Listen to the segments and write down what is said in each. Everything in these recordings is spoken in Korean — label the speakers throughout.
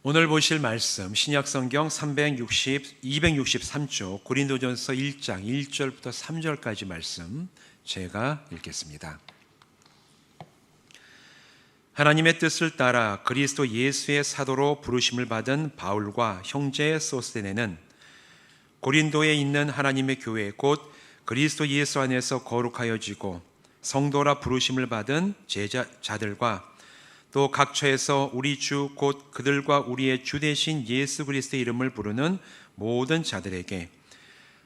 Speaker 1: 오늘 보실 말씀 신약성경 263쪽 고린도전서 1장 1절부터 3절까지 말씀 제가 읽겠습니다. 하나님의 뜻을 따라 그리스도 예수의 사도로 부르심을 받은 바울과 형제 소스데네는 고린도에 있는 하나님의 교회 곧 그리스도 예수 안에서 거룩하여지고 성도라 부르심을 받은 제자들과 또 각처에서 우리 주 곧 그들과 우리의 주 되신 예수 그리스도의 이름을 부르는 모든 자들에게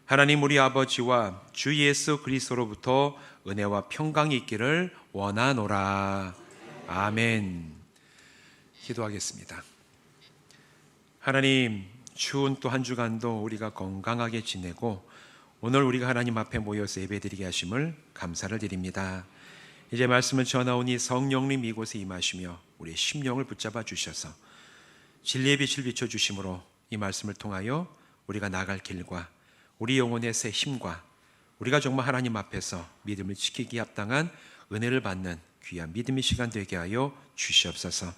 Speaker 1: 하나님 우리 아버지와 주 예수 그리스도로부터 은혜와 평강이 있기를 원하노라. 아멘. 기도하겠습니다. 하나님, 추운 또 한 주간도 우리가 건강하게 지내고 오늘 우리가 하나님 앞에 모여서 예배드리게 하심을 감사를 드립니다. 이제 말씀을 전하오니 성령님 이곳에 임하시며 우리의 심령을 붙잡아 주셔서 진리의 빛을 비춰주심으로 이 말씀을 통하여 우리가 나갈 길과 우리 영혼의 새 힘과 우리가 정말 하나님 앞에서 믿음을 지키기에 합당한 은혜를 받는 귀한 믿음의 시간 되게 하여 주시옵소서.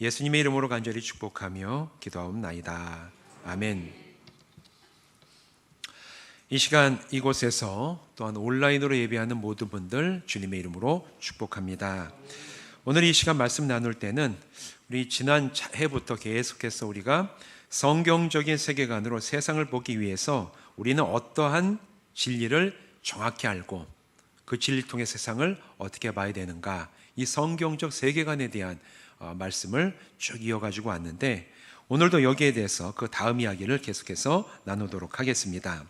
Speaker 1: 예수님의 이름으로 간절히 축복하며 기도하옵나이다. 아멘. 이 시간 이곳에서 또한 온라인으로 예배하는 모든 분들 주님의 이름으로 축복합니다. 오늘 이 시간 말씀 나눌 때는 우리 지난 해부터 계속해서 우리가 성경적인 세계관으로 세상을 보기 위해서 우리는 어떠한 진리를 정확히 알고 그 진리를 통해 세상을 어떻게 봐야 되는가, 이 성경적 세계관에 대한 말씀을 쭉 이어가지고 왔는데 오늘도 여기에 대해서 그 다음 이야기를 계속해서 나누도록 하겠습니다.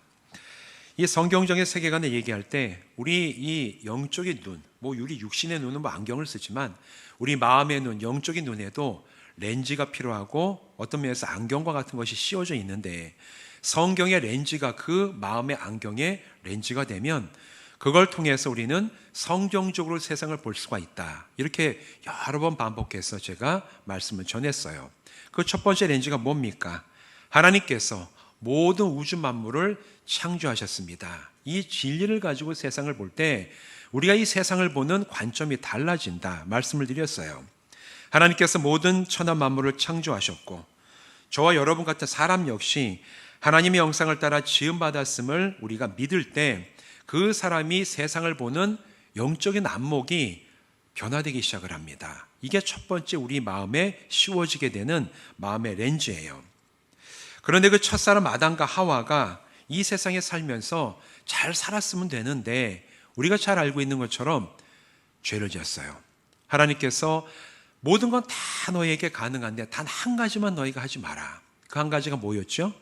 Speaker 1: 이 성경적인 세계관을 얘기할 때 우리 이 영적인 눈, 우리 육신의 눈은 안경을 쓰지만 우리 마음의 눈, 영적인 눈에도 렌즈가 필요하고 어떤 면에서 안경과 같은 것이 씌워져 있는데 성경의 렌즈가 그 마음의 안경의 렌즈가 되면 그걸 통해서 우리는 성경적으로 세상을 볼 수가 있다. 이렇게 여러 번 반복해서 제가 말씀을 전했어요. 그 첫 번째 렌즈가 뭡니까? 하나님께서 모든 우주 만물을 창조하셨습니다. 이 진리를 가지고 세상을 볼 때 우리가 이 세상을 보는 관점이 달라진다 말씀을 드렸어요. 하나님께서 모든 천하 만물을 창조하셨고 저와 여러분 같은 사람 역시 하나님의 형상을 따라 지음받았음을 우리가 믿을 때 그 사람이 세상을 보는 영적인 안목이 변화되기 시작을 합니다. 이게 첫 번째 우리 마음에 씌워지게 되는 마음의 렌즈예요. 그런데 그 첫사람 아담과 하와가 이 세상에 살면서 잘 살았으면 되는데 우리가 잘 알고 있는 것처럼 죄를 지었어요. 하나님께서 모든 건 다 너에게 가능한데 단 한 가지만 너희가 하지 마라. 그 한 가지가 뭐였죠?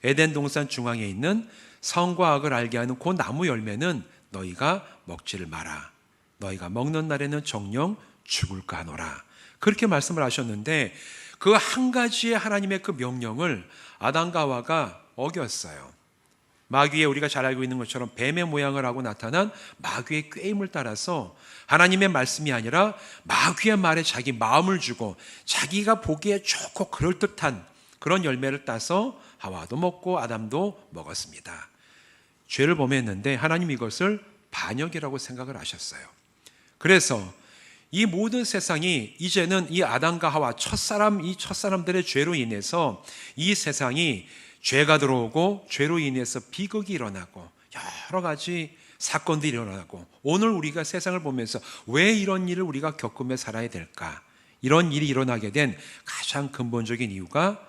Speaker 1: 에덴 동산 중앙에 있는 선과 악을 알게 하는 그 나무 열매는 너희가 먹지를 마라. 너희가 먹는 날에는 정녕 죽을까 하노라. 그렇게 말씀을 하셨는데 그 한 가지의 하나님의 그 명령을 아담과 하와가 어겼어요. 마귀의, 우리가 잘 알고 있는 것처럼 뱀의 모양을 하고 나타난 마귀의 꾀임을 따라서 하나님의 말씀이 아니라 마귀의 말에 자기 마음을 주고 자기가 보기에 좋고 그럴듯한 그런 열매를 따서 하와도 먹고 아담도 먹었습니다. 죄를 범했는데 하나님 이것을 반역이라고 생각을 하셨어요. 그래서 이 모든 세상이 이제는 이 아담과 하와 이 첫사람들의 죄로 인해서 이 세상이 죄가 들어오고 죄로 인해서 비극이 일어나고 여러 가지 사건들이 일어나고 오늘 우리가 세상을 보면서 왜 이런 일을 우리가 겪으며 살아야 될까? 이런 일이 일어나게 된 가장 근본적인 이유가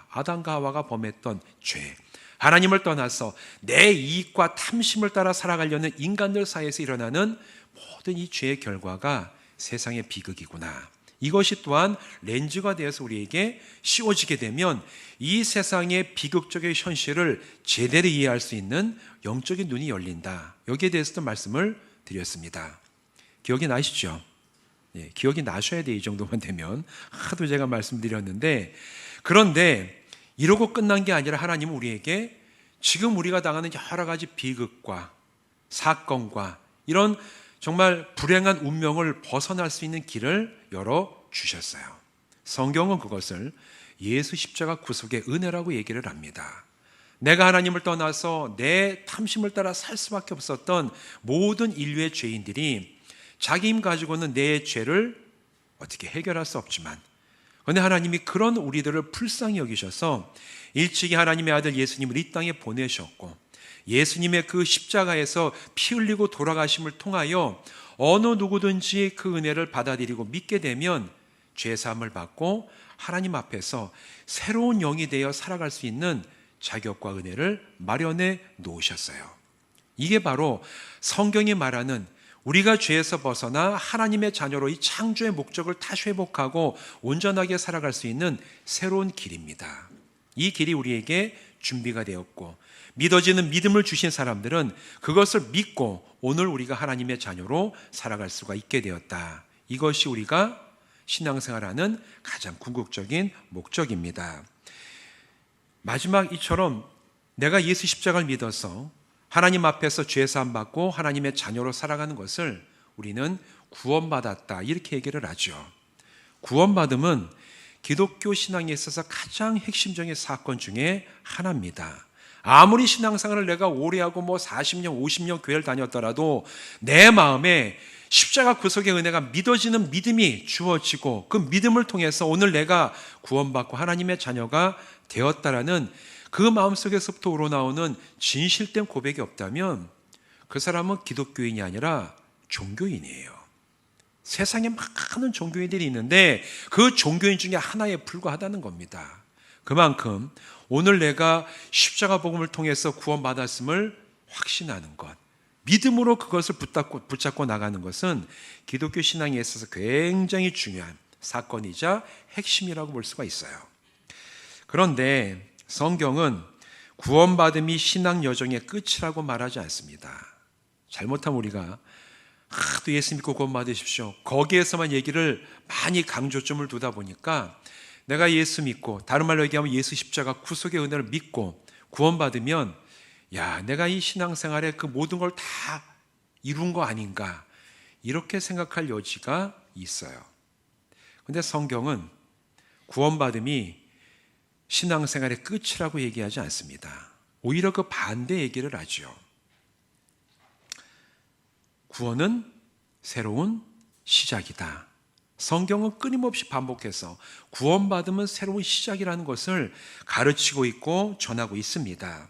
Speaker 1: 아담과 하와가 범했던 죄, 하나님을 떠나서 내 이익과 탐심을 따라 살아가려는 인간들 사이에서 일어나는 모든 이 죄의 결과가 세상의 비극이구나. 이것이 또한 렌즈가 되어서 우리에게 씌워지게 되면 이 세상의 비극적인 현실을 제대로 이해할 수 있는 영적인 눈이 열린다. 여기에 대해서도 말씀을 드렸습니다. 기억이 나시죠? 기억이 나셔야 돼. 이 정도만 되면. 하도 제가 말씀드렸는데, 그런데 이러고 끝난 게 아니라 하나님은 우리에게 지금 우리가 당하는 여러 가지 비극과 사건과 이런 정말 불행한 운명을 벗어날 수 있는 길을 열어주셨어요. 성경은 그것을 예수 십자가 구속의 은혜라고 얘기를 합니다. 내가 하나님을 떠나서 내 탐심을 따라 살 수밖에 없었던 모든 인류의 죄인들이 자기 힘 가지고는 내 죄를 어떻게 해결할 수 없지만 그런데 하나님이 그런 우리들을 불쌍히 여기셔서 일찍이 하나님의 아들 예수님을 이 땅에 보내셨고, 예수님의 그 십자가에서 피 흘리고 돌아가심을 통하여 어느 누구든지 그 은혜를 받아들이고 믿게 되면 죄사함을 받고 하나님 앞에서 새로운 영이 되어 살아갈 수 있는 자격과 은혜를 마련해 놓으셨어요. 이게 바로 성경이 말하는 우리가 죄에서 벗어나 하나님의 자녀로 이 창조의 목적을 다시 회복하고 온전하게 살아갈 수 있는 새로운 길입니다. 이 길이 우리에게 준비가 되었고, 믿어지는 믿음을 주신 사람들은 그것을 믿고 오늘 우리가 하나님의 자녀로 살아갈 수가 있게 되었다. 이것이 우리가 신앙생활하는 가장 궁극적인 목적입니다. 마지막 이처럼 내가 예수 십자가를 믿어서 하나님 앞에서 죄사함 받고 하나님의 자녀로 살아가는 것을 우리는 구원받았다, 이렇게 얘기를 하죠. 구원받음은 기독교 신앙에 있어서 가장 핵심적인 사건 중에 하나입니다. 아무리 신앙생활을 내가 오래 하고 40년, 50년 교회를 다녔더라도 내 마음에 십자가 구속의 은혜가 믿어지는 믿음이 주어지고, 그 믿음을 통해서 오늘 내가 구원받고 하나님의 자녀가 되었다라는 그 마음속에서부터 우러나오는 진실된 고백이 없다면 그 사람은 기독교인이 아니라 종교인이에요. 세상에 많은 종교인들이 있는데 그 종교인 중에 하나에 불과하다는 겁니다. 그만큼 오늘 내가 십자가 복음을 통해서 구원받았음을 확신하는 것, 믿음으로 그것을 붙잡고 나가는 것은 기독교 신앙에 있어서 굉장히 중요한 사건이자 핵심이라고 볼 수가 있어요. 그런데 성경은 구원받음이 신앙 여정의 끝이라고 말하지 않습니다. 잘못하면 우리가 또 예수 믿고 구원받으십시오, 거기에서만 얘기를 많이 강조점을 두다 보니까 내가 예수 믿고, 다른 말로 얘기하면 예수 십자가 구속의 은혜를 믿고 구원받으면 내가 이 신앙생활에 그 모든 걸 다 이룬 거 아닌가, 이렇게 생각할 여지가 있어요. 그런데 성경은 구원받음이 신앙생활의 끝이라고 얘기하지 않습니다. 오히려 그 반대 얘기를 하죠. 구원은 새로운 시작이다. 성경은 끊임없이 반복해서 구원받으면 새로운 시작이라는 것을 가르치고 있고 전하고 있습니다.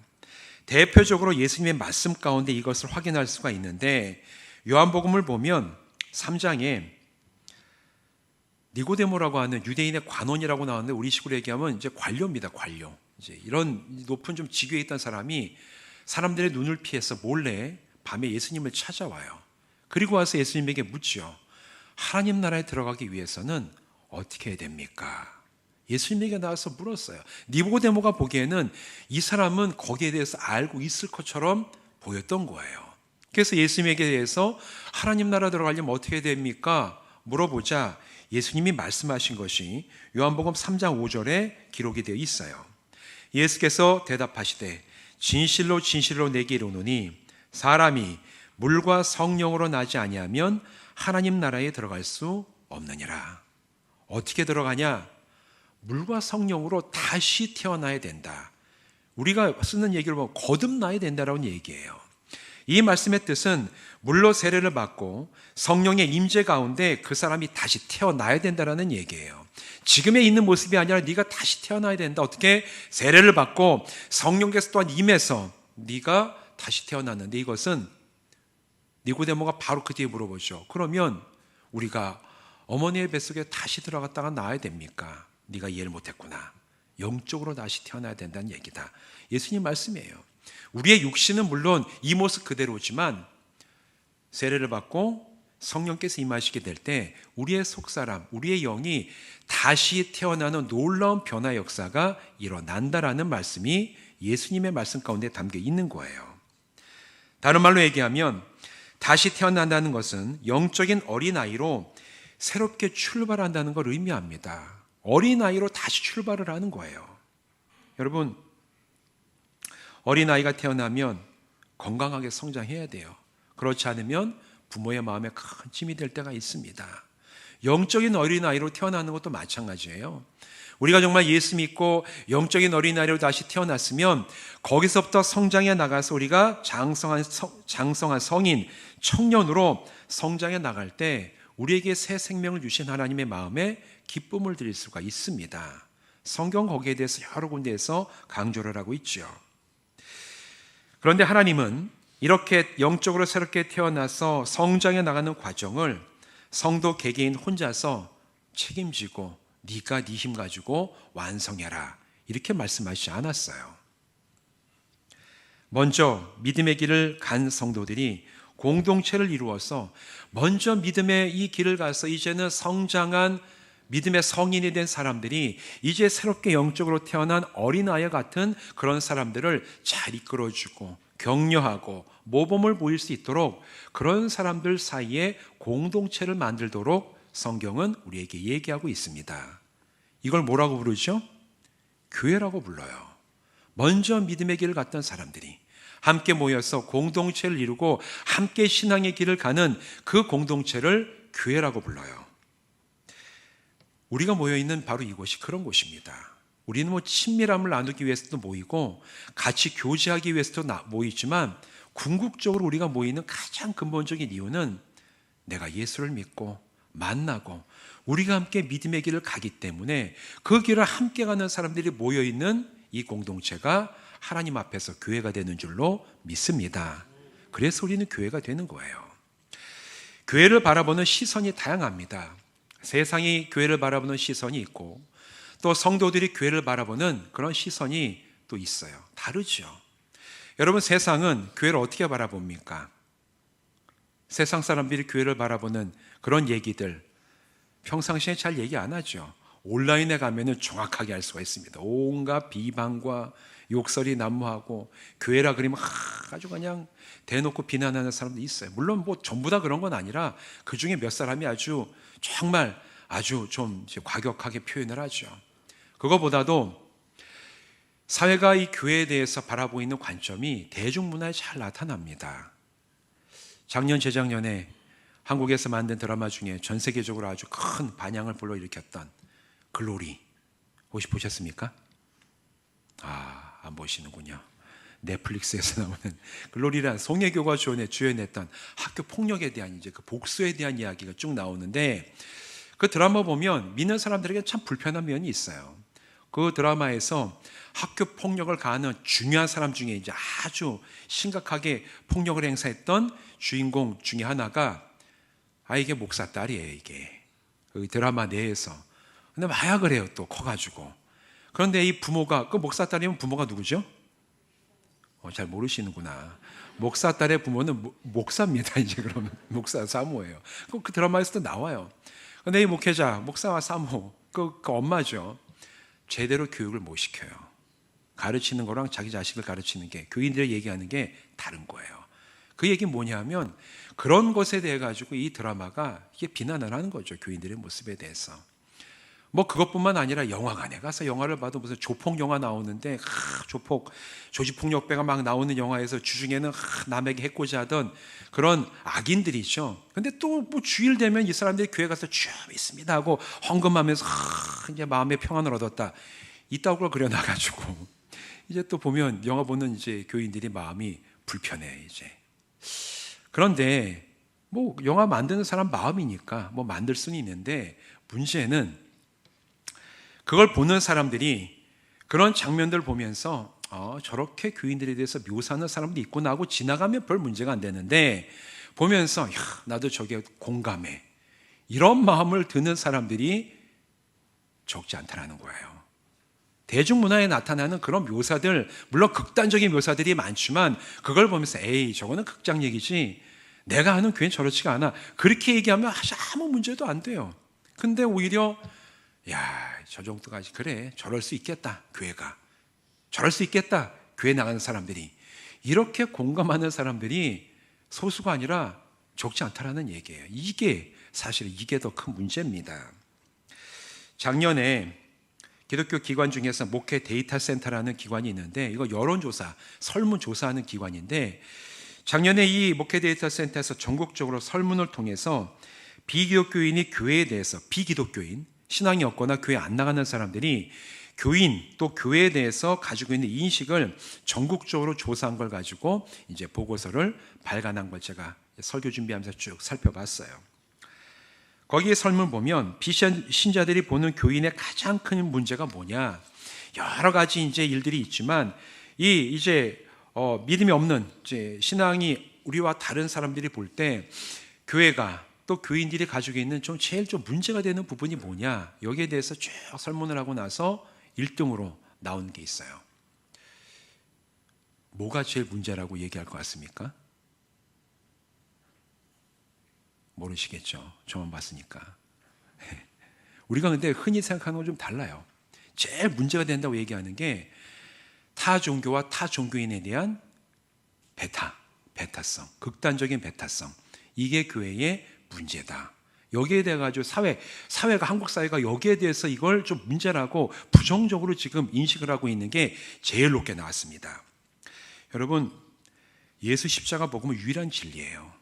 Speaker 1: 대표적으로 예수님의 말씀 가운데 이것을 확인할 수가 있는데, 요한복음을 보면 3장에 니고데모라고 하는 유대인의 관원이라고 나왔는데 우리식으로 얘기하면 이제 관료입니다. 관료. 이제 이런 높은 좀 직위에 있던 사람이 사람들의 눈을 피해서 몰래 밤에 예수님을 찾아와요. 그리고 와서 예수님에게 묻죠. 하나님 나라에 들어가기 위해서는 어떻게 해야 됩니까? 예수님에게 나와서 물었어요. 니고데모가 보기에는 이 사람은 거기에 대해서 알고 있을 것처럼 보였던 거예요. 그래서 예수님에게 대해서 하나님 나라 들어가려면 어떻게 해야 됩니까? 물어보자 예수님이 말씀하신 것이 요한복음 3장 5절에 기록이 되어 있어요. 예수께서 대답하시되 진실로 진실로 내게 이르노니 사람이 물과 성령으로 나지 아니하면 하나님 나라에 들어갈 수 없느니라. 어떻게 들어가냐? 물과 성령으로 다시 태어나야 된다. 우리가 쓰는 얘기를 보면 거듭나야 된다라는 얘기예요. 이 말씀의 뜻은 물로 세례를 받고 성령의 임재 가운데 그 사람이 다시 태어나야 된다라는 얘기예요. 지금에 있는 모습이 아니라 네가 다시 태어나야 된다. 어떻게? 세례를 받고 성령께서 또한 임해서 네가 다시 태어났는데, 이것은 니고데모가 바로 그 뒤에 물어보죠. 그러면 우리가 어머니의 뱃속에 다시 들어갔다가 나와야 됩니까? 네가 이해를 못했구나. 영적으로 다시 태어나야 된다는 얘기다. 예수님 말씀이에요. 우리의 육신은 물론 이 모습 그대로지만 세례를 받고 성령께서 임하시게 될 때 우리의 속사람, 우리의 영이 다시 태어나는 놀라운 변화 역사가 일어난다라는 말씀이 예수님의 말씀 가운데 담겨 있는 거예요. 다른 말로 얘기하면 다시 태어난다는 것은 영적인 어린아이로 새롭게 출발한다는 걸 의미합니다. 어린아이로 다시 출발을 하는 거예요. 여러분, 어린아이가 태어나면 건강하게 성장해야 돼요. 그렇지 않으면 부모의 마음에 큰 짐이 될 때가 있습니다. 영적인 어린아이로 태어나는 것도 마찬가지예요. 우리가 정말 예수 믿고 영적인 어린아이로 다시 태어났으면 거기서부터 성장해 나가서 우리가 장성한 성인, 청년으로 성장해 나갈 때 우리에게 새 생명을 주신 하나님의 마음에 기쁨을 드릴 수가 있습니다. 성경 거기에 대해서 여러 군데에서 강조를 하고 있죠. 그런데 하나님은 이렇게 영적으로 새롭게 태어나서 성장해 나가는 과정을 성도 개개인 혼자서 책임지고 네가 네 힘 가지고 완성해라 이렇게 말씀하시지 않았어요. 먼저 믿음의 길을 간 성도들이 공동체를 이루어서 먼저 믿음의 이 길을 가서 이제는 성장한 믿음의 성인이 된 사람들이 이제 새롭게 영적으로 태어난 어린아이 같은 그런 사람들을 잘 이끌어주고 격려하고 모범을 보일 수 있도록 그런 사람들 사이에 공동체를 만들도록 성경은 우리에게 얘기하고 있습니다. 이걸 뭐라고 부르죠? 교회라고 불러요. 먼저 믿음의 길을 갔던 사람들이 함께 모여서 공동체를 이루고 함께 신앙의 길을 가는 그 공동체를 교회라고 불러요. 우리가 모여있는 바로 이곳이 그런 곳입니다. 우리는 뭐 친밀함을 나누기 위해서도 모이고 같이 교제하기 위해서도 모이지만 궁극적으로 우리가 모이는 가장 근본적인 이유는 내가 예수를 믿고 만나고 우리가 함께 믿음의 길을 가기 때문에 그 길을 함께 가는 사람들이 모여있는 이 공동체가 하나님 앞에서 교회가 되는 줄로 믿습니다. 그래서 우리는 교회가 되는 거예요. 교회를 바라보는 시선이 다양합니다. 세상이 교회를 바라보는 시선이 있고 또 성도들이 교회를 바라보는 그런 시선이 또 있어요. 다르죠. 여러분, 세상은 교회를 어떻게 바라봅니까? 세상 사람들이 교회를 바라보는 그런 얘기들 평상시에 잘 얘기 안 하죠. 온라인에 가면은 정확하게 알 수가 있습니다. 온갖 비방과 욕설이 난무하고 교회라 그러면 아주 그냥 대놓고 비난하는 사람도 있어요. 물론 뭐 전부 다 그런 건 아니라 그 중에 몇 사람이 정말 아주 좀 과격하게 표현을 하죠. 그거보다도 사회가 이 교회에 대해서 바라보고 있는 관점이 대중문화에 잘 나타납니다. 작년, 재작년에 한국에서 만든 드라마 중에 전 세계적으로 아주 큰 반향을 불러일으켰던 글로리, 혹시 보셨습니까? 안 보시는군요. 넷플릭스에서 나오는 글로리란 송혜교가 주연했던 학교 폭력에 대한 그 복수에 대한 이야기가 쭉 나오는데 그 드라마 보면 믿는 사람들에게 참 불편한 면이 있어요. 그 드라마에서 학교 폭력을 가하는 중요한 사람 중에 이제 아주 심각하게 폭력을 행사했던 주인공 중에 하나가 이게 목사 딸이에요, 이게. 그 드라마 내에서. 근데 마약을 해요, 또 커가지고. 그런데 이 부모가, 그 목사 딸이면 부모가 누구죠? 잘 모르시는구나. 목사 딸의 부모는 목사입니다, 이제 그러면. 목사 사모예요. 그 드라마에서도 나와요. 근데 이 목회자, 목사와 사모, 그 엄마죠. 제대로 교육을 못 시켜요. 가르치는 거랑 자기 자식을 가르치는 게, 교인들이 얘기하는 게 다른 거예요. 그 얘기는 뭐냐면 그런 것에 대해 가지고 이 드라마가 이게 비난을 하는 거죠. 교인들의 모습에 대해서. 뭐 그것뿐만 아니라 영화관에 가서 영화를 봐도 무슨 조폭 영화 나오는데 조직폭력배가 막 나오는 영화에서 주중에는 남에게 해코지하던 그런 악인들이죠. 근데 또 뭐 주일 되면 이 사람들이 교회 가서 쭉 있습니다 하고 헌금하면서 이제 마음의 평안을 얻었다. 이따구 걸 그려놔가지고 이제 또 보면 영화 보는 이제 교인들이 마음이 불편해 이제. 그런데 뭐 영화 만드는 사람 마음이니까 뭐 만들 수는 있는데 문제는 그걸 보는 사람들이 그런 장면들을 보면서 저렇게 교인들에 대해서 묘사하는 사람도 있구나 하고 지나가면 별 문제가 안 되는데 보면서 나도 저게 공감해 이런 마음을 드는 사람들이 적지 않다는 거예요. 대중문화에 나타나는 그런 묘사들, 물론 극단적인 묘사들이 많지만 그걸 보면서 에이 저거는 극장 얘기지 내가 아는 교회는 저렇지가 않아 그렇게 얘기하면 아무 문제도 안 돼요. 근데 오히려 저 정도까지 그래 저럴 수 있겠다 교회가 저럴 수 있겠다 교회 나가는 사람들이 이렇게 공감하는 사람들이 소수가 아니라 적지 않다라는 얘기예요. 이게 사실 이게 더 큰 문제입니다. 작년에 기독교 기관 중에서 목회 데이터 센터라는 기관이 있는데 이거 여론조사 설문조사하는 기관인데 작년에 이 목회 데이터 센터에서 전국적으로 설문을 통해서 비기독교인이 교회에 대해서 비기독교인 신앙이 없거나 교회 안 나가는 사람들이 교인 또 교회에 대해서 가지고 있는 인식을 전국적으로 조사한 걸 가지고 이제 보고서를 발간한 걸 제가 설교 준비하면서 쭉 살펴봤어요. 거기에 설문 보면 비신자들이 보는 교인의 가장 큰 문제가 뭐냐? 여러 가지 이제 일들이 있지만 믿음이 없는 신앙이 우리와 다른 사람들이 볼 때 교회가 또 교인들이 가지고 있는 제일 문제가 되는 부분이 뭐냐? 여기에 대해서 쭉 설문을 하고 나서 1등으로 나온 게 있어요. 뭐가 제일 문제라고 얘기할 것 같습니까? 모르시겠죠? 저만 봤으니까. 우리가 근데 흔히 생각하는 건 좀 달라요. 제일 문제가 된다고 얘기하는 게 타 종교와 타 종교인에 대한 배타성, 극단적인 배타성. 이게 교회의 문제다. 여기에 대해 가지고 사회가, 한국 사회가 여기에 대해서 이걸 좀 문제라고 부정적으로 지금 인식을 하고 있는 게 제일 높게 나왔습니다. 여러분, 예수 십자가 복음은 유일한 진리예요.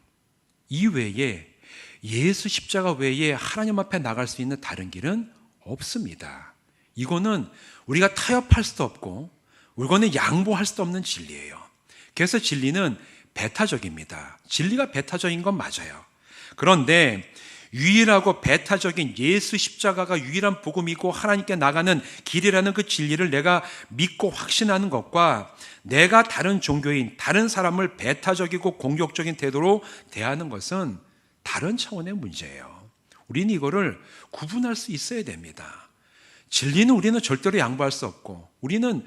Speaker 1: 이 외에 예수 십자가 외에 하나님 앞에 나갈 수 있는 다른 길은 없습니다. 이거는 우리가 타협할 수도 없고 이거는 양보할 수도 없는 진리예요. 그래서 진리는 배타적입니다. 진리가 배타적인 건 맞아요. 그런데 유일하고 배타적인 예수 십자가가 유일한 복음이고 하나님께 나가는 길이라는 그 진리를 내가 믿고 확신하는 것과 내가 다른 종교인, 다른 사람을 배타적이고 공격적인 태도로 대하는 것은 다른 차원의 문제예요. 우리는 이거를 구분할 수 있어야 됩니다. 진리는 우리는 절대로 양보할 수 없고, 우리는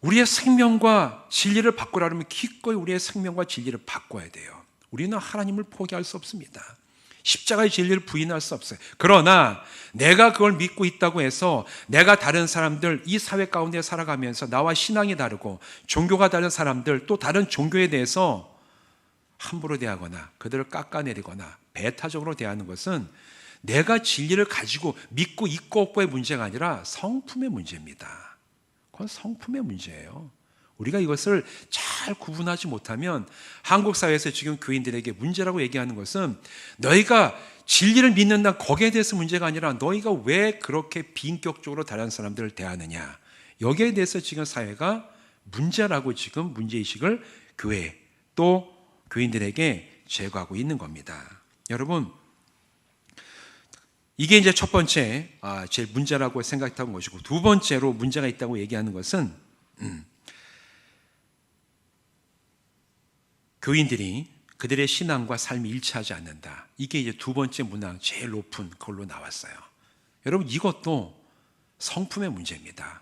Speaker 1: 우리의 생명과 진리를 바꾸려면 기꺼이 우리의 생명과 진리를 바꿔야 돼요. 우리는 하나님을 포기할 수 없습니다. 십자가의 진리를 부인할 수 없어요. 그러나 내가 그걸 믿고 있다고 해서 내가 다른 사람들, 이 사회 가운데 살아가면서 나와 신앙이 다르고 종교가 다른 사람들, 또 다른 종교에 대해서 함부로 대하거나 그들을 깎아내리거나 배타적으로 대하는 것은 내가 진리를 가지고 믿고 있고 없고의 문제가 아니라 성품의 문제입니다. 그건 성품의 문제예요. 우리가 이것을 잘 구분하지 못하면 한국 사회에서 지금 교인들에게 문제라고 얘기하는 것은 너희가 진리를 믿는다, 거기에 대해서 문제가 아니라 너희가 왜 그렇게 비인격적으로 다른 사람들을 대하느냐, 여기에 대해서 지금 사회가 문제라고 지금 문제의식을 교회 또 교인들에게 제거하고 있는 겁니다. 여러분, 이게 이제 첫 번째 제일 문제라고 생각했던 것이고, 두 번째로 문제가 있다고 얘기하는 것은 교인들이 그들의 신앙과 삶이 일치하지 않는다. 이게 이제 두 번째 문항 제일 높은 걸로 나왔어요. 여러분, 이것도 성품의 문제입니다.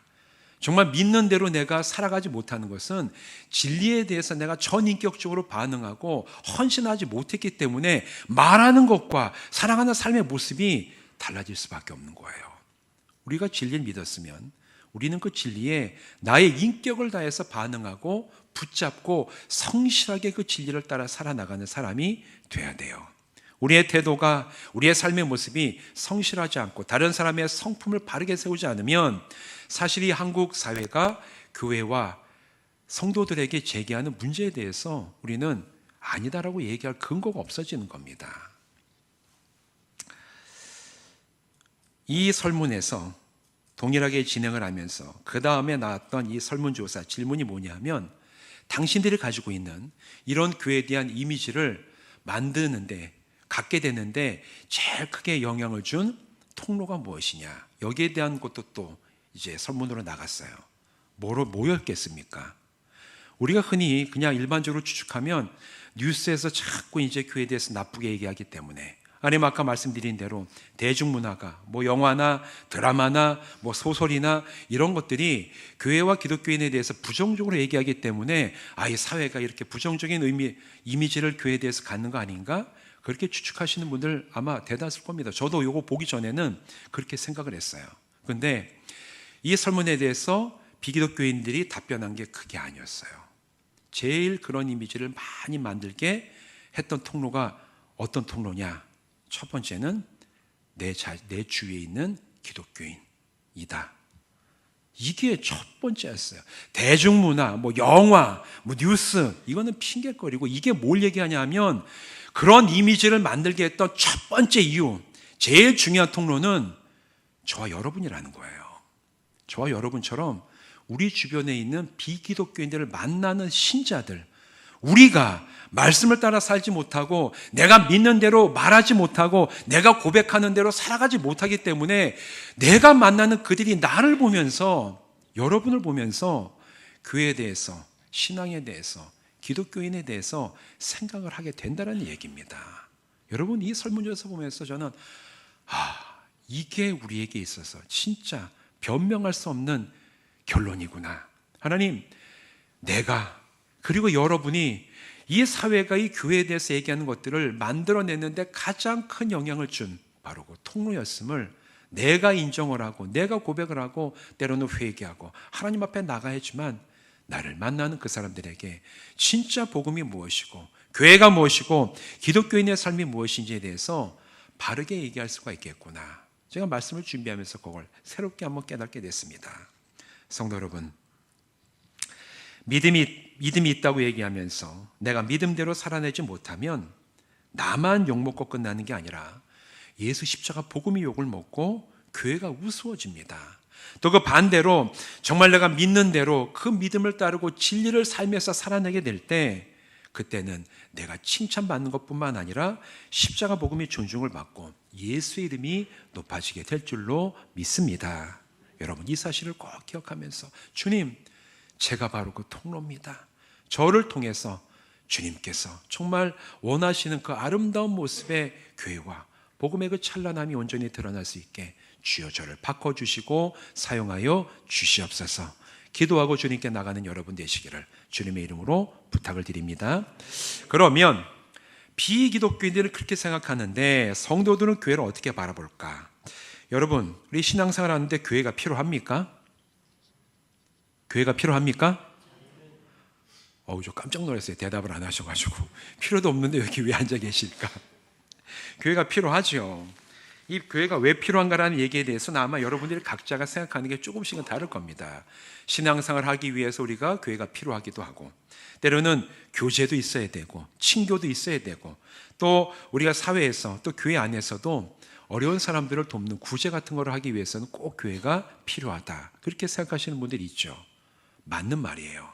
Speaker 1: 정말 믿는 대로 내가 살아가지 못하는 것은 진리에 대해서 내가 전인격적으로 반응하고 헌신하지 못했기 때문에 말하는 것과 살아가는 삶의 모습이 달라질 수밖에 없는 거예요. 우리가 진리를 믿었으면 우리는 그 진리에 나의 인격을 다해서 반응하고 붙잡고 성실하게 그 진리를 따라 살아나가는 사람이 돼야 돼요. 우리의 태도가, 우리의 삶의 모습이 성실하지 않고 다른 사람의 성품을 바르게 세우지 않으면 사실 이 한국 사회가 교회와 성도들에게 제기하는 문제에 대해서 우리는 아니다라고 얘기할 근거가 없어지는 겁니다. 이 설문에서 동일하게 진행을 하면서 그 다음에 나왔던 이 설문조사 질문이 뭐냐면, 당신들이 가지고 있는 이런 교회에 대한 이미지를 만드는데, 갖게 되는데 제일 크게 영향을 준 통로가 무엇이냐, 여기에 대한 것도 또 이제 설문으로 나갔어요. 뭐였겠습니까? 우리가 흔히 그냥 일반적으로 추측하면 뉴스에서 자꾸 이제 교회에 대해서 나쁘게 얘기하기 때문에, 아니면 아까 말씀드린 대로 대중문화가 영화나 드라마나 소설이나 이런 것들이 교회와 기독교인에 대해서 부정적으로 얘기하기 때문에 이 사회가 이렇게 부정적인 이미지를 교회에 대해서 갖는 거 아닌가? 그렇게 추측하시는 분들 아마 대다수일 겁니다. 저도 이거 보기 전에는 그렇게 생각을 했어요. 그런데 이 설문에 대해서 비기독교인들이 답변한 게 그게 아니었어요. 제일 그런 이미지를 많이 만들게 했던 통로가 어떤 통로냐? 첫 번째는 내 주위에 있는 기독교인이다. 이게 첫 번째였어요. 대중문화, 영화, 뉴스, 이거는 핑계거리고, 이게 뭘 얘기하냐면 그런 이미지를 만들게 했던 첫 번째 이유, 제일 중요한 통로는 저와 여러분이라는 거예요. 저와 여러분처럼 우리 주변에 있는 비기독교인들을 만나는 신자들, 우리가 말씀을 따라 살지 못하고 내가 믿는 대로 말하지 못하고 내가 고백하는 대로 살아가지 못하기 때문에 내가 만나는 그들이 나를 보면서, 여러분을 보면서 교회에 대해서, 신앙에 대해서, 기독교인에 대해서 생각을 하게 된다는 얘기입니다. 여러분, 이 설문조사 보면서 저는 이게 우리에게 있어서 진짜 변명할 수 없는 결론이구나. 하나님, 내가 그리고 여러분이 이 사회가 이 교회에 대해서 얘기하는 것들을 만들어내는데 가장 큰 영향을 준 바로 그 통로였음을 내가 인정을 하고 내가 고백을 하고 때로는 회개하고 하나님 앞에 나가야지만 나를 만나는 그 사람들에게 진짜 복음이 무엇이고 교회가 무엇이고 기독교인의 삶이 무엇인지에 대해서 바르게 얘기할 수가 있겠구나. 제가 말씀을 준비하면서 그걸 새롭게 한번 깨닫게 됐습니다. 성도 여러분, 믿음이 있다고 얘기하면서 내가 믿음대로 살아내지 못하면 나만 욕먹고 끝나는 게 아니라 예수 십자가 복음이 욕을 먹고 교회가 우스워집니다. 또 그 반대로 정말 내가 믿는 대로 그 믿음을 따르고 진리를 살면서 살아내게 될 때 그때는 내가 칭찬받는 것뿐만 아니라 십자가 복음이 존중을 받고 예수의 이름이 높아지게 될 줄로 믿습니다. 여러분, 이 사실을 꼭 기억하면서 주님, 제가 바로 그 통로입니다. 저를 통해서 주님께서 정말 원하시는 그 아름다운 모습의 교회와 복음의 그 찬란함이 온전히 드러날 수 있게 주여 저를 바꿔주시고 사용하여 주시옵소서. 기도하고 주님께 나가는 여러분 되시기를 주님의 이름으로 부탁을 드립니다. 그러면 비기독교인들은 그렇게 생각하는데 성도들은 교회를 어떻게 바라볼까? 여러분, 우리 신앙생활 하는데 교회가 필요합니까? 교회가 필요합니까? 저 깜짝 놀랐어요. 대답을 안 하셔가지고. 필요도 없는데 여기 왜 앉아 계실까? 교회가 필요하죠. 이 교회가 왜 필요한가라는 얘기에 대해서는 아마 여러분들이 각자가 생각하는 게 조금씩은 다를 겁니다. 신앙생활을 하기 위해서 우리가 교회가 필요하기도 하고, 때로는 교제도 있어야 되고 친교도 있어야 되고, 또 우리가 사회에서 또 교회 안에서도 어려운 사람들을 돕는 구제 같은 걸 하기 위해서는 꼭 교회가 필요하다, 그렇게 생각하시는 분들이 있죠. 맞는 말이에요.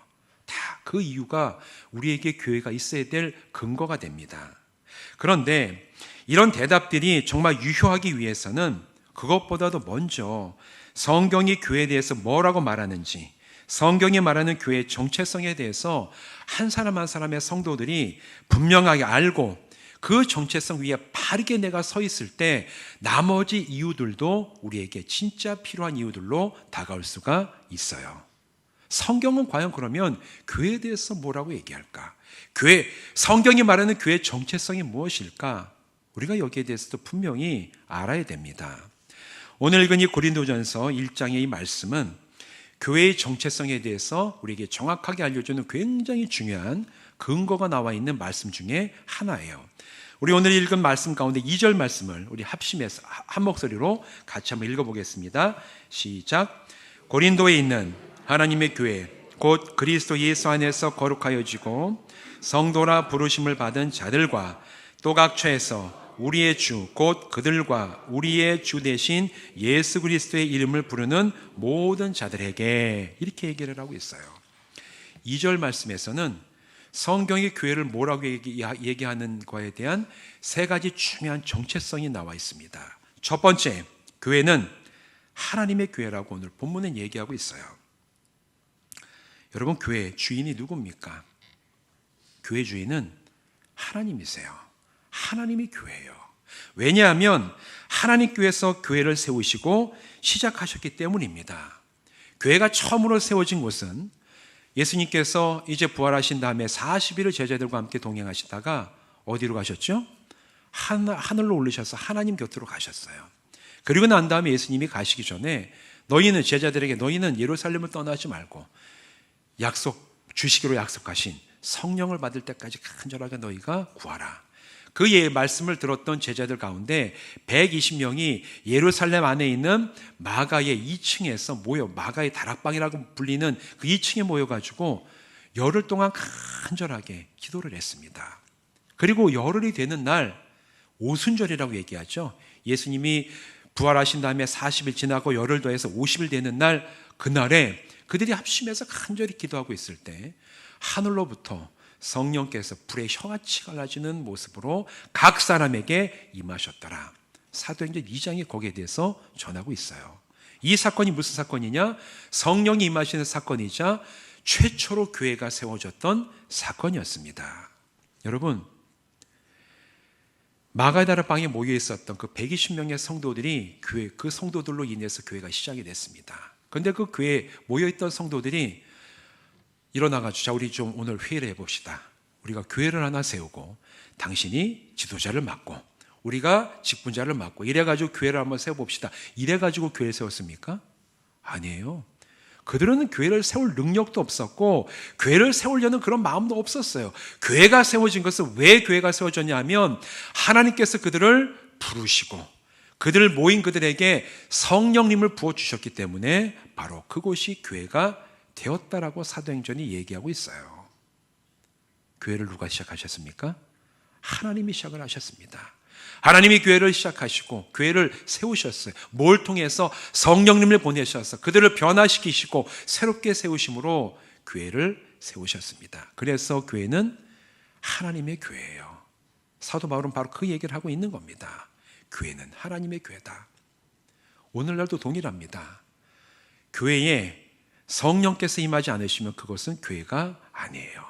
Speaker 1: 다 그 이유가 우리에게 교회가 있어야 될 근거가 됩니다. 그런데 이런 대답들이 정말 유효하기 위해서는 그것보다도 먼저 성경이 교회에 대해서 뭐라고 말하는지, 성경이 말하는 교회의 정체성에 대해서 한 사람 한 사람의 성도들이 분명하게 알고 그 정체성 위에 바르게 내가 서 있을 때 나머지 이유들도 우리에게 진짜 필요한 이유들로 다가올 수가 있어요. 성경은 과연 그러면 교회에 대해서 뭐라고 얘기할까? 성경이 말하는 교회의 정체성이 무엇일까? 우리가 여기에 대해서도 분명히 알아야 됩니다. 오늘 읽은 이 고린도전서 1장의 이 말씀은 교회의 정체성에 대해서 우리에게 정확하게 알려주는 굉장히 중요한 근거가 나와 있는 말씀 중에 하나예요. 우리 오늘 읽은 말씀 가운데 2절 말씀을 우리 합심해서 한 목소리로 같이 한번 읽어보겠습니다. 시작. 고린도에 있는 하나님의 교회 곧 그리스도 예수 안에서 거룩하여지고 성도라 부르심을 받은 자들과 또 각처에서 우리의 주 곧 그들과 우리의 주 대신 예수 그리스도의 이름을 부르는 모든 자들에게, 이렇게 얘기를 하고 있어요. 2절 말씀에서는 성경이 교회를 뭐라고 얘기하는 거에 대한 세 가지 중요한 정체성이 나와 있습니다. 첫 번째, 교회는 하나님의 교회라고 오늘 본문은 얘기하고 있어요. 여러분, 교회 주인이 누굽니까? 교회 주인은 하나님이세요. 하나님이 교회예요. 왜냐하면 하나님께서 교회를 세우시고 시작하셨기 때문입니다. 교회가 처음으로 세워진 곳은 예수님께서 이제 부활하신 다음에 40일을 제자들과 함께 동행하시다가 어디로 가셨죠? 하늘로 올리셔서 하나님 곁으로 가셨어요. 그리고 난 다음에 예수님이 가시기 전에 제자들에게 너희는 예루살렘을 떠나지 말고 주시기로 약속하신 성령을 받을 때까지 간절하게 너희가 구하라. 그 말씀을 들었던 제자들 가운데 120명이 예루살렘 안에 있는 마가의 2층에서 마가의 다락방이라고 불리는 그 2층에 모여가지고 열흘 동안 간절하게 기도를 했습니다. 그리고 열흘이 되는 날, 오순절이라고 얘기하죠. 예수님이 부활하신 다음에 40일 지나고 열흘 더해서 50일 되는 날, 그날에 그들이 합심해서 간절히 기도하고 있을 때 하늘로부터 성령께서 불의 혀같이 갈라지는 모습으로 각 사람에게 임하셨더라. 사도행전 2장이 거기에 대해서 전하고 있어요. 이 사건이 무슨 사건이냐? 성령이 임하시는 사건이자 최초로 교회가 세워졌던 사건이었습니다. 여러분, 마가다라 방에 모여 있었던 그 120명의 성도들이 그 성도들로 인해서 교회가 시작이 됐습니다. 그런데 그 교회에 모여있던 성도들이 일어나가지고 자, 우리 좀 오늘 회의를 해봅시다. 우리가 교회를 하나 세우고 당신이 지도자를 맡고 우리가 직분자를 맡고 이래가지고 교회를 한번 세워봅시다. 이래가지고 교회를 세웠습니까? 아니에요. 그들은 교회를 세울 능력도 없었고 교회를 세우려는 그런 마음도 없었어요. 교회가 세워진 것은 왜 교회가 세워졌냐 하면 하나님께서 그들을 부르시고 그들을 모인 그들에게 성령님을 부어주셨기 때문에 바로 그곳이 교회가 되었다라고 사도행전이 얘기하고 있어요. 교회를 누가 시작하셨습니까? 하나님이 시작을 하셨습니다. 하나님이 교회를 시작하시고 교회를 세우셨어요. 뭘 통해서? 성령님을 보내셔서 그들을 변화시키시고 새롭게 세우심으로 교회를 세우셨습니다. 그래서 교회는 하나님의 교회예요. 사도 바울은 바로 그 얘기를 하고 있는 겁니다. 교회는 하나님의 교회다. 오늘날도 동일합니다. 교회에 성령께서 임하지 않으시면 그것은 교회가 아니에요.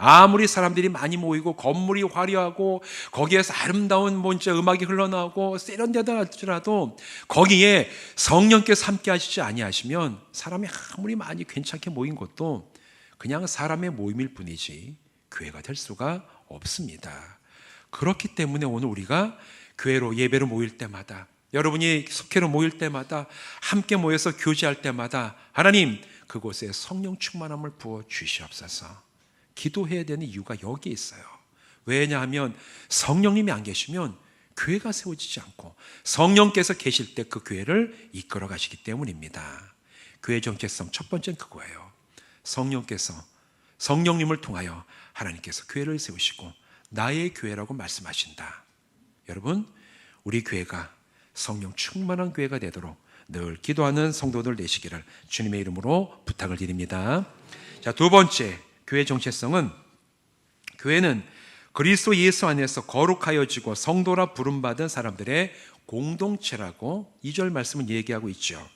Speaker 1: 아무리 사람들이 많이 모이고 건물이 화려하고 거기에서 아름다운 음악이 흘러나오고 세련되다 할지라도 거기에 성령께서 함께 하시지 아니하시면 사람이 아무리 많이 괜찮게 모인 것도 그냥 사람의 모임일 뿐이지 교회가 될 수가 없습니다. 그렇기 때문에 오늘 우리가 교회로 예배로 모일 때마다 여러분이 속회로 모일 때마다 함께 모여서 교제할 때마다 하나님 그곳에 성령 충만함을 부어 주시옵소서. 기도해야 되는 이유가 여기에 있어요. 왜냐하면 성령님이 안 계시면 교회가 세워지지 않고 성령께서 계실 때 그 교회를 이끌어 가시기 때문입니다. 교회 정체성 첫 번째는 그거예요. 성령님을 통하여 하나님께서 교회를 세우시고 나의 교회라고 말씀하신다. 여러분, 우리 교회가 성령 충만한 교회가 되도록 늘 기도하는 성도들 되시기를 주님의 이름으로 부탁을 드립니다. 자, 두 번째 교회 정체성은 교회는 그리스도 예수 안에서 거룩하여지고 성도라 부름받은 사람들의 공동체라고 2절 말씀은 얘기하고 있죠.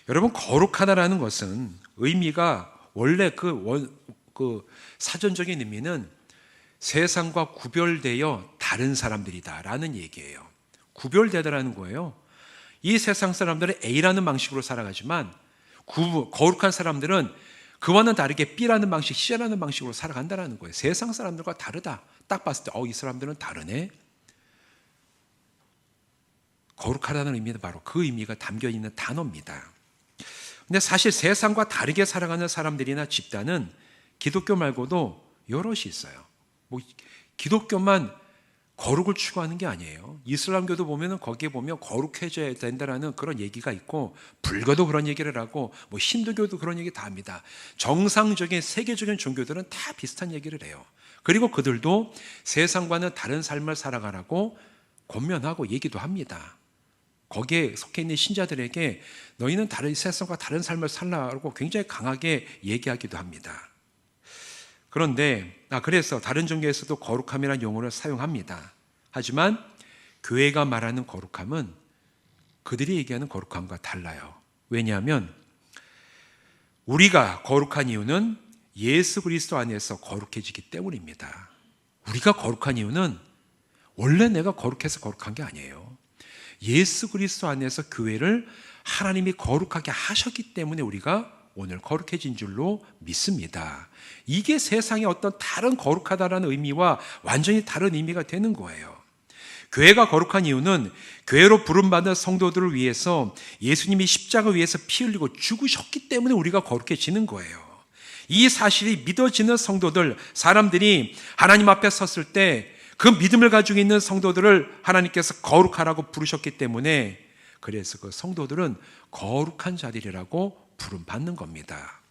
Speaker 1: 여러분, 거룩하다라는 것은 의미가 원래 그 사전적인 의미는 세상과 구별되어 다른 사람들이다라는 얘기예요. 구별되다라는 거예요. 이 세상 사람들은 A라는 방식으로 살아가지만 거룩한 사람들은 그와는 다르게 B라는 방식, C라는 방식으로 살아간다는 거예요. 세상 사람들과 다르다. 딱 봤을 때 이 사람들은 다르네. 거룩하다는 의미는 바로 그 의미가 담겨있는 단어입니다. 근데 사실 세상과 다르게 살아가는 사람들이나 집단은 기독교 말고도 여럿이 있어요. 기독교만 거룩을 추구하는 게 아니에요. 이슬람교도 보면은 거기에 보면 거룩해져야 된다라는 그런 얘기가 있고, 불교도 그런 얘기를 하고, 힌두교도 그런 얘기 다 합니다. 정상적인 세계적인 종교들은 다 비슷한 얘기를 해요. 그리고 그들도 세상과는 다른 삶을 살아가라고 권면하고 얘기도 합니다. 거기에 속해 있는 신자들에게 너희는 세상과 다른 삶을 살라고 굉장히 강하게 얘기하기도 합니다. 그래서 다른 종교에서도 거룩함이라는 용어를 사용합니다. 하지만 교회가 말하는 거룩함은 그들이 얘기하는 거룩함과 달라요. 왜냐하면 우리가 거룩한 이유는 예수 그리스도 안에서 거룩해지기 때문입니다. 우리가 거룩한 이유는 원래 내가 거룩해서 거룩한 게 아니에요. 예수 그리스도 안에서 교회를 하나님이 거룩하게 하셨기 때문에 우리가 오늘 거룩해진 줄로 믿습니다. 이게 세상의 어떤 다른 거룩하다라는 의미와 완전히 다른 의미가 되는 거예요. 교회가 거룩한 이유는 교회로 부름받은 성도들을 위해서 예수님이 십자가 위에서 피 흘리고 죽으셨기 때문에 우리가 거룩해지는 거예요. 이 사실이 믿어지는 성도들, 사람들이 하나님 앞에 섰을 때 그 믿음을 가지고 있는 성도들을 하나님께서 거룩하라고 부르셨기 때문에, 그래서 그 성도들은 거룩한 자들이라고 부름받는 겁니다.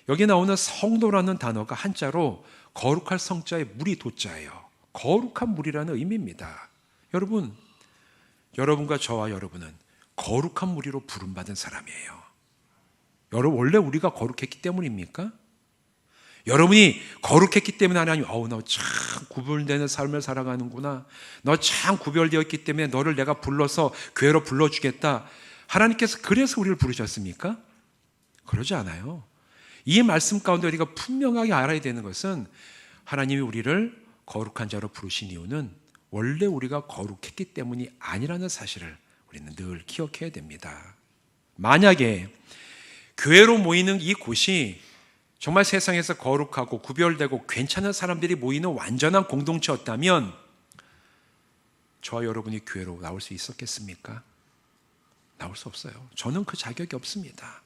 Speaker 1: 여기 나오는 성도라는 단어가 한자로 거룩할 성자에 물이 도자예요. 거룩한 물이라는 의미입니다. 여러분과 저와 여러분은 거룩한 무리로 부름받은 사람이에요. 여러분, 원래 우리가 거룩했기 때문입니까? 여러분이 거룩했기 때문에 하나님, 너 참 구별되는 삶을 살아가는구나. 너 참 구별되었기 때문에 너를 내가 불러서 교회로 불러주겠다. 하나님께서 그래서 우리를 부르셨습니까? 그러지 않아요. 이 말씀 가운데 우리가 분명하게 알아야 되는 것은 하나님이 우리를 거룩한 자로 부르신 이유는 원래 우리가 거룩했기 때문이 아니라는 사실을 우리는 늘 기억해야 됩니다. 만약에 교회로 모이는 이 곳이 정말 세상에서 거룩하고 구별되고 괜찮은 사람들이 모이는 완전한 공동체였다면 저와 여러분이 교회로 나올 수 있었겠습니까? 나올 수 없어요. 저는 그 자격이 없습니다.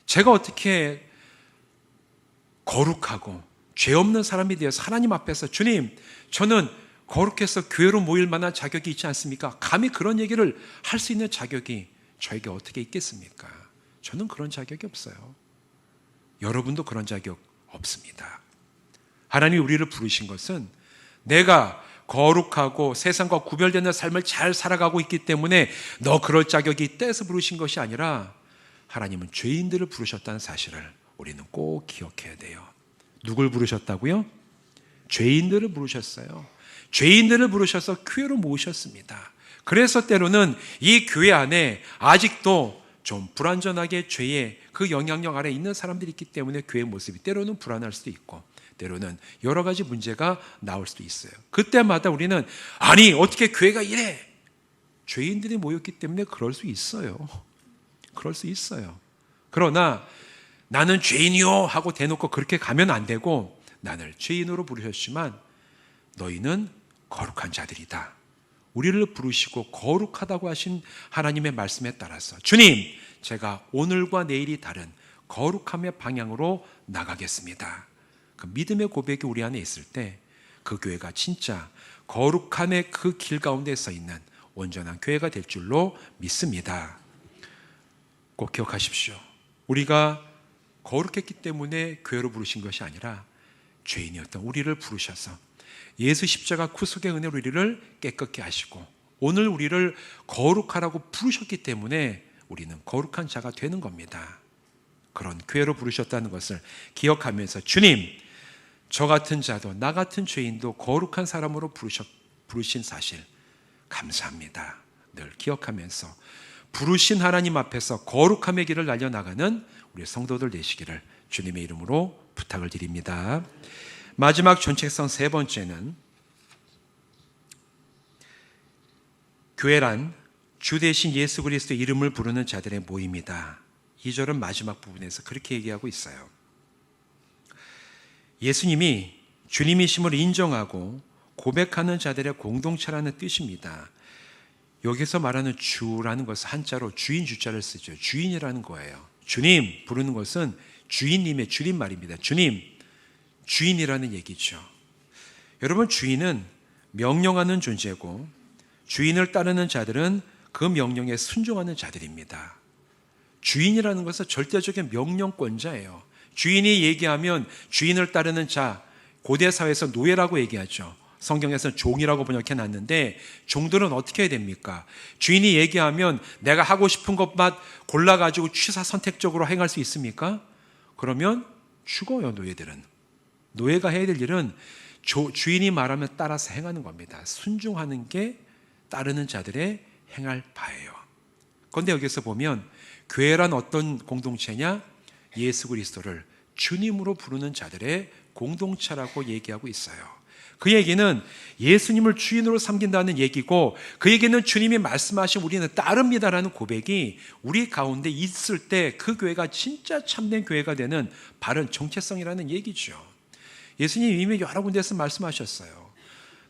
Speaker 1: 제가 어떻게 거룩하고 죄 없는 사람이 되어서 하나님 앞에서 주님, 저는 거룩해서 교회로 모일 만한 자격이 있지 않습니까? 감히 그런 얘기를 할 수 있는 자격이 저에게 어떻게 있겠습니까? 저는 그런 자격이 없어요. 여러분도 그런 자격 없습니다. 하나님이 우리를 부르신 것은 내가 거룩하고 세상과 구별되는 삶을 잘 살아가고 있기 때문에 너 그럴 자격이 있다 해서 부르신 것이 아니라 하나님은 죄인들을 부르셨다는 사실을 우리는 꼭 기억해야 돼요. 누굴 부르셨다고요? 죄인들을 부르셨어요. 죄인들을 부르셔서 교회로 모으셨습니다. 그래서 때로는 이 교회 안에 아직도 좀 불완전하게 죄의 그 영향력 아래 있는 사람들이 있기 때문에 교회의 모습이 때로는 불안할 수도 있고 때로는 여러 가지 문제가 나올 수도 있어요. 그때마다 우리는 아니 어떻게 교회가 이래? 죄인들이 모였기 때문에 그럴 수 있어요. 그럴 수 있어요. 그러나 나는 죄인이요 하고 대놓고 그렇게 가면 안 되고 나를 죄인으로 부르셨지만 너희는 거룩한 자들이다. 우리를 부르시고 거룩하다고 하신 하나님의 말씀에 따라서 주님, 제가 오늘과 내일이 다른 거룩함의 방향으로 나가겠습니다. 그 믿음의 고백이 우리 안에 있을 때 그 교회가 진짜 거룩함의 그 길 가운데 서 있는 온전한 교회가 될 줄로 믿습니다. 꼭 기억하십시오. 우리가 거룩했기 때문에 교회로 부르신 것이 아니라 죄인이었던 우리를 부르셔서 예수 십자가 구속의 은혜로 우리를 깨끗게 하시고 오늘 우리를 거룩하라고 부르셨기 때문에 우리는 거룩한 자가 되는 겁니다. 그런 교회로 부르셨다는 것을 기억하면서 주님, 저 같은 자도 나 같은 죄인도 거룩한 사람으로 부르신 사실 감사합니다. 늘 기억하면서 부르신 하나님 앞에서 거룩함의 길을 날려나가는 우리 성도들 되시기를 주님의 이름으로 부탁을 드립니다. 마지막 전책성 세 번째는 교회란 주 대신 예수 그리스도의 이름을 부르는 자들의 모임이다. 2절은 마지막 부분에서 그렇게 얘기하고 있어요. 예수님이 주님이심을 인정하고 고백하는 자들의 공동체라는 뜻입니다. 여기서 말하는 주라는 것은 한자로 주인 주자를 쓰죠. 주인이라는 거예요. 주님 부르는 것은 주인님의 줄임말입니다. 주님, 주인이라는 얘기죠. 여러분, 주인은 명령하는 존재고 주인을 따르는 자들은 그 명령에 순종하는 자들입니다. 주인이라는 것은 절대적인 명령권자예요. 주인이 얘기하면 주인을 따르는 자, 고대 사회에서 노예라고 얘기하죠. 성경에서는 종이라고 번역해 놨는데 종들은 어떻게 해야 됩니까? 주인이 얘기하면 내가 하고 싶은 것만 골라가지고 취사 선택적으로 행할 수 있습니까? 그러면 죽어요. 노예들은. 노예가 해야 될 일은 주인이 말하면 따라서 행하는 겁니다. 순종하는 게 따르는 자들의 행할 바예요. 그런데 여기서 보면 교회란 어떤 공동체냐? 예수 그리스도를 주님으로 부르는 자들의 공동체라고 얘기하고 있어요. 그 얘기는 예수님을 주인으로 삼긴다는 얘기고 그 얘기는 주님이 말씀하신 우리는 따릅니다라는 고백이 우리 가운데 있을 때 그 교회가 진짜 참된 교회가 되는 바른 정체성이라는 얘기죠. 예수님이 이미 여러 군데에서 말씀하셨어요.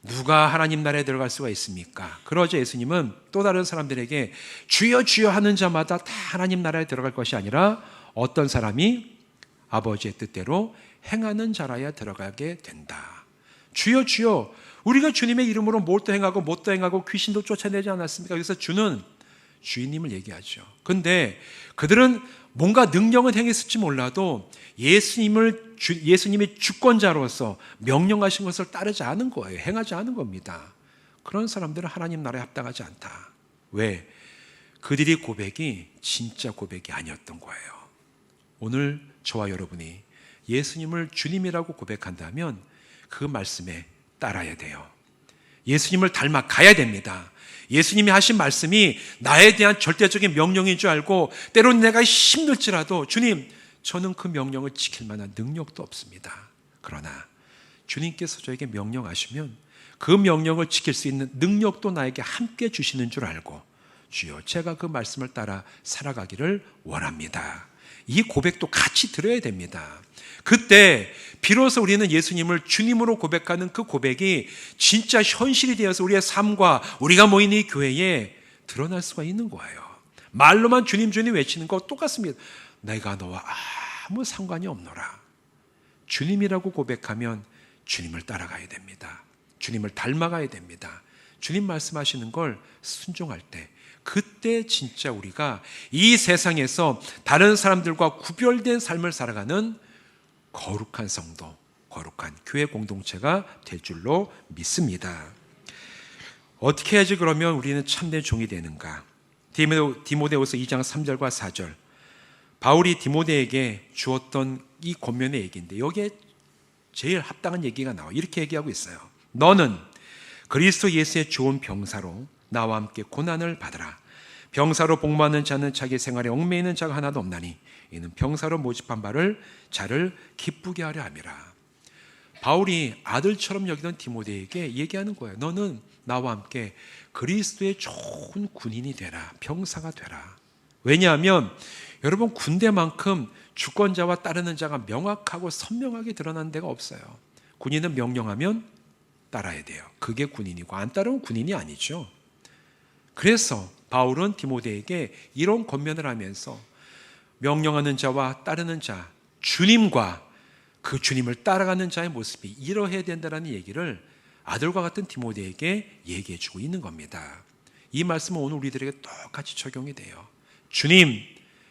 Speaker 1: 누가 하나님 나라에 들어갈 수가 있습니까? 그러자 예수님은 또 다른 사람들에게 주여 주여 하는 자마다 다 하나님 나라에 들어갈 것이 아니라 어떤 사람이 아버지의 뜻대로 행하는 자라야 들어가게 된다. 주여 주여, 우리가 주님의 이름으로 뭘 또 행하고 못 또 행하고 귀신도 쫓아내지 않았습니까? 그래서 주는 주인님을 얘기하죠. 근데 그들은 뭔가 능력은 행했을지 몰라도 예수님이 주권자로서 명령하신 것을 따르지 않은 거예요. 행하지 않은 겁니다. 그런 사람들은 하나님 나라에 합당하지 않다. 왜? 그들의 고백이 진짜 고백이 아니었던 거예요. 오늘 저와 여러분이 예수님을 주님이라고 고백한다면 그 말씀에 따라야 돼요. 예수님을 닮아 가야 됩니다. 예수님이 하신 말씀이 나에 대한 절대적인 명령인 줄 알고 때로는 내가 힘들지라도 주님, 저는 그 명령을 지킬 만한 능력도 없습니다. 그러나 주님께서 저에게 명령하시면 그 명령을 지킬 수 있는 능력도 나에게 함께 주시는 줄 알고 주여, 제가 그 말씀을 따라 살아가기를 원합니다. 이 고백도 같이 들어야 됩니다. 그때 비로소 우리는 예수님을 주님으로 고백하는 그 고백이 진짜 현실이 되어서 우리의 삶과 우리가 모인 이 교회에 드러날 수가 있는 거예요. 말로만 주님 주님 외치는 거 똑같습니다. 내가 너와 아무 상관이 없노라. 주님이라고 고백하면 주님을 따라가야 됩니다. 주님을 닮아가야 됩니다. 주님 말씀하시는 걸 순종할 때, 그때 진짜 우리가 이 세상에서 다른 사람들과 구별된 삶을 살아가는 거룩한 성도, 거룩한 교회 공동체가 될 줄로 믿습니다. 어떻게 해야지 그러면 우리는 참된 종이 되는가? 디모데후서 2장 3절과 4절, 바울이 디모데에게 주었던 이 권면의 얘기인데 여기에 제일 합당한 얘기가 나와요. 이렇게 얘기하고 있어요. 너는 그리스도 예수의 좋은 병사로 나와 함께 고난을 받으라. 병사로 복무하는 자는 자기 생활에 얽매이는 자가 하나도 없나니 이는 병사로 모집한 바를 자를 기쁘게 하려 함이라. 바울이 아들처럼 여기던 디모데에게 얘기하는 거예요. 너는 나와 함께 그리스도의 좋은 군인이 되라. 병사가 되라. 왜냐하면 여러분, 군대만큼 주권자와 따르는 자가 명확하고 선명하게 드러난 데가 없어요. 군인은 명령하면 따라야 돼요. 그게 군인이고 안 따르면 군인이 아니죠. 그래서 바울은 디모데에게 이런 권면을 하면서 명령하는 자와 따르는 자, 주님과 그 주님을 따라가는 자의 모습이 이러해야 된다는 얘기를 아들과 같은 디모데에게 얘기해 주고 있는 겁니다. 이 말씀은 오늘 우리들에게 똑같이 적용이 돼요. 주님,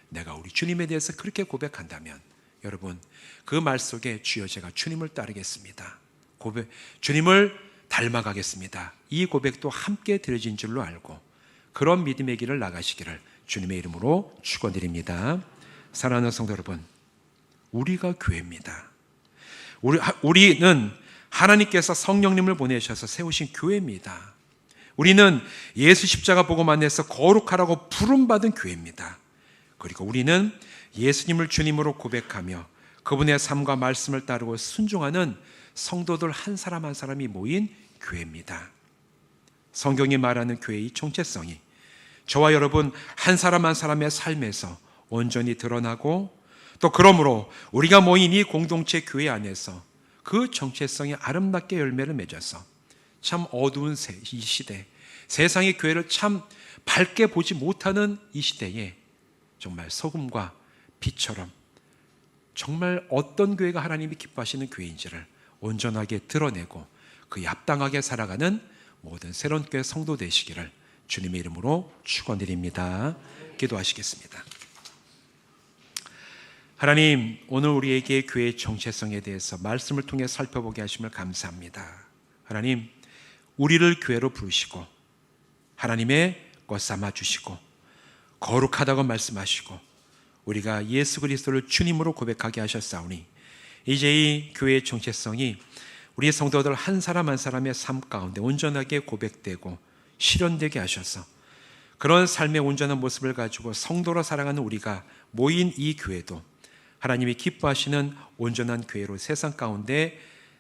Speaker 1: 내가 우리 주님에 대해서 그렇게 고백한다면 여러분, 그 말 속에 주여 제가 주님을 따르겠습니다. 주님을 닮아가겠습니다. 이 고백도 함께 드려진 줄로 알고 그런 믿음의 길을 나가시기를 주님의 이름으로 축원드립니다. 사랑하는 성도 여러분, 우리가 교회입니다. 우리는 하나님께서 성령님을 보내셔서 세우신 교회입니다. 우리는 예수 십자가 복음 안에서 거룩하라고 부름받은 교회입니다. 그리고 우리는 예수님을 주님으로 고백하며 그분의 삶과 말씀을 따르고 순종하는 성도들 한 사람 한 사람이 모인 교회입니다. 성경이 말하는 교회의 정체성이 저와 여러분 한 사람 한 사람의 삶에서 온전히 드러나고, 또 그러므로 우리가 모인 이 공동체 교회 안에서 그 정체성이 아름답게 열매를 맺어서 참 어두운 이 시대, 세상의 교회를 참 밝게 보지 못하는 이 시대에 정말 소금과 빛처럼 정말 어떤 교회가 하나님이 기뻐하시는 교회인지를 온전하게 드러내고 그 합당하게 살아가는 모든 새로운 교회 성도 되시기를 주님의 이름으로 축원드립니다. 기도하시겠습니다. 하나님, 오늘 우리에게 교회의 정체성에 대해서 말씀을 통해 살펴보게 하심을 감사합니다. 하나님, 우리를 교회로 부르시고 하나님의 것 삼아 주시고 거룩하다고 말씀하시고 우리가 예수 그리스도를 주님으로 고백하게 하셨사오니 이제 이 교회의 정체성이 우리 성도들 한 사람 한 사람의 삶 가운데 온전하게 고백되고 실현되게 하셔서 그런 삶의 온전한 모습을 가지고 성도로 살아가는 우리가 모인 이 교회도 하나님이 기뻐하시는 온전한 교회로 세상 가운데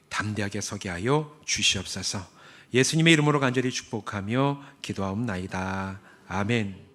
Speaker 1: 담대하게 서게 하여 주시옵소서. 예수님의 이름으로 간절히 축복하며 기도하옵나이다. 아멘.